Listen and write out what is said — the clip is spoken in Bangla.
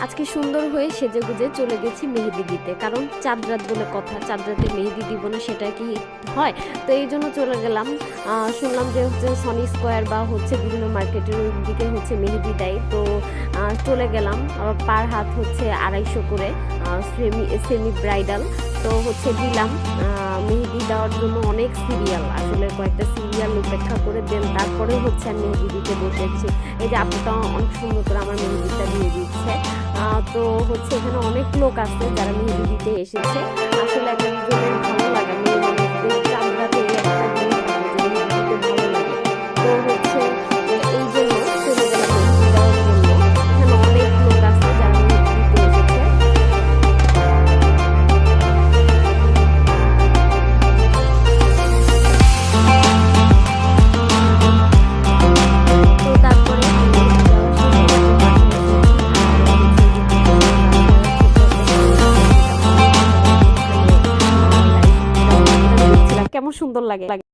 আজকে সুন্দর হয়ে সেজেগুজে চলে গেছি মেহেদি দিতে, কারণ চাঁদ রাত বলে কথা, চাঁদ রাতে মেহেদি দিব না সেটা কি হয়? তো এই জন্য চলে গেলাম। শুনলাম যে হচ্ছে সনি স্কোয়ার বা হচ্ছে বিভিন্ন মার্কেটের ওই দিকে হচ্ছে মেহেদি দেয়, তো চলে গেলাম। পার হাত হচ্ছে 250 করে, সেমি সেমি ব্রাইডাল। তো হচ্ছে দিলাম। মেহেদি দেওয়ার জন্য অনেক সিরিয়াল, আসলে কয়েকটা সিরিয়াল উপেক্ষা করে দেন তারপরে হচ্ছে আমি মেহেদি দিতে বসেছি। এই যে আপুটা অনেক সুন্দর করে আমার মেহেদিটা দিয়ে দিচ্ছে। তো হচ্ছে এখানে অনেক লোক আছে যারা মেহেদি দিতে এসেছে। আসলে একজনের ভালো লাগে, মেয়ে মানুষদের চাঁদরাতে একটা জিনিস থাকে যে মেহেদি দিতে ভালো লাগে। তো হচ্ছে এই জন্য চলে গেলাম মেহেদি দেওয়ার জন্য। এখানে অনেক লোক আছে যারা মেহেদি দিতে এসেছে। তো তারপরে মেহেদি দেওয়া শেষে এখন বাসায় এসেছি। আর হচ্ছে এই যে ছোট্ট একটা মেহেদি দিতাম, সবাই এখানে লাইভ দেখছিলাম, কেমন সুন্দর লাগে।